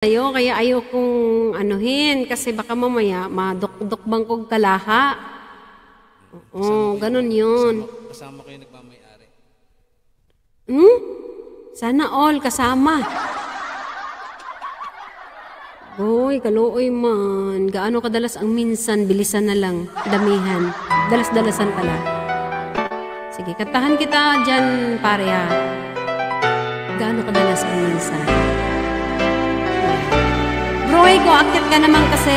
Ayo, kaya ayokong anuhin kasi baka mamaya madukdok kong kalaha. Oo, ganun yun. Kasama kayo nagmamayari. Sana all kasama. Boy, kaluoy man. Gaano kadalas ang minsan, bilisan na lang, damihan. Dalas-dalasan pala. Sige, katahan kita dyan, pare ha. Gaano kadalas ang minsan? Roy, ko, akit ka naman kasi.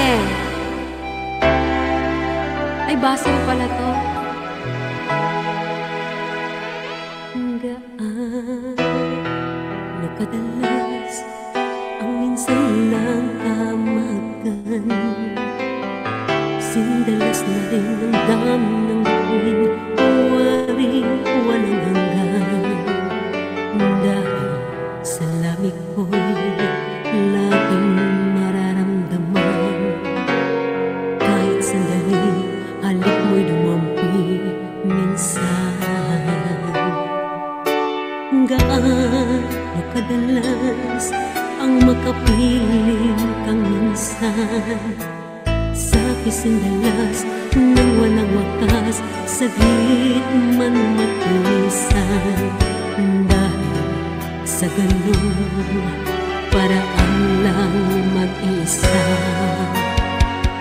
Ay, basil pala to. Gaano kadalas ang minsan lang amagan. Sindalas na rin ang dami ng gawin, huwaring walang hanggan. Dahil sa lamig ko'y laging mararamdaman. Kahit sandali, halik mo'y dumampi minsan. Gaano kadalas ang makapiling kang minsan. Sa pisindalas nang walang wakas, saglit man matisan. Dahil sa ganun, paraan lang mag-isa.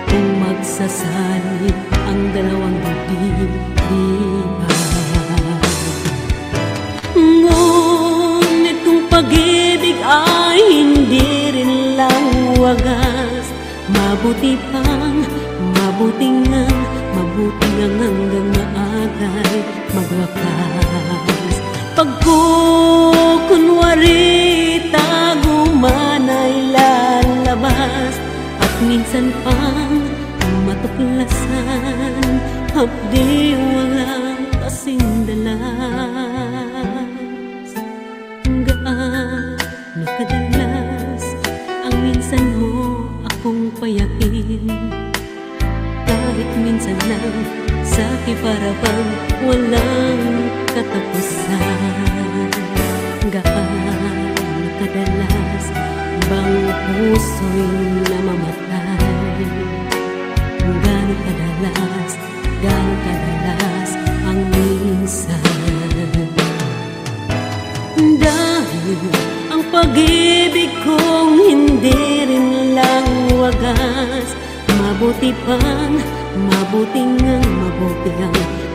Kung magsasalit ang dalawang dibdiban. Ngunit kung pag-ibig ay hindi rin lang wagas, mabuti nga hanggang maagay magwakas. Pagkukunwari tago man ay lalabas, at minsan pang matuklasan, hapdi walang kasing dalas. Gaano kadalas ang minsan mo akong payakin, kahit minsan lang sa'kin para bang walang katapusan. Gaano kadalas bang puso'y namamatay? Gaano kadalas ang minsan? Dahil ang pag-ibig kong hindi rin lang wagas, mabuti ang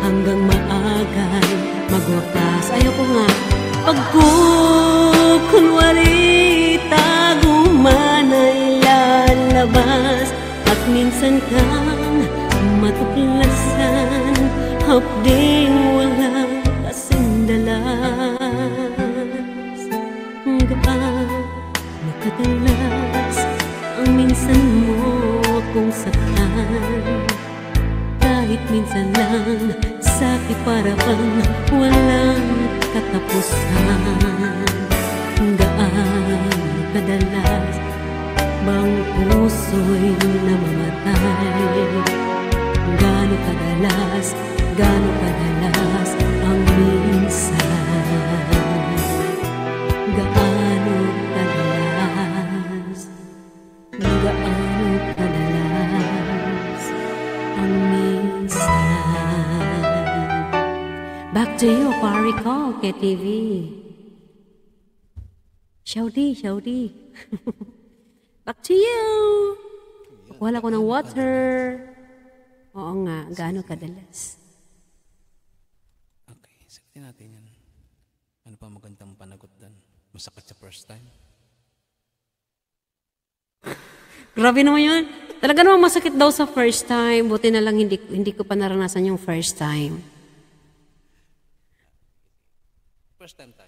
hanggang maagay magwakas. Ayoko nga, pagkukunwari tago man ay lalabas, at minsan kang matuklasan, hapding walang kasing dalas. Gaano kadalas ang minsan mo akong saktan, kahit minsan lang sa'kin para bang walang katapusan. Gaano kadalas bang puso'y namamatay? Gaano kadalas ang minsan? Gaano kadalas ang minsan? Back to you, pare ko, KTV. Shawty. Back to you. Wala ko ng water. Oo nga, gaano kadalas? Okay, sagutin natin yan. Ano pa magandang panagot doon? Masakit sa first time? Grabe naman yun. Talaga naman masakit daw sa first time. Buti na lang hindi ko pa naranasan yung first time. First time tayo.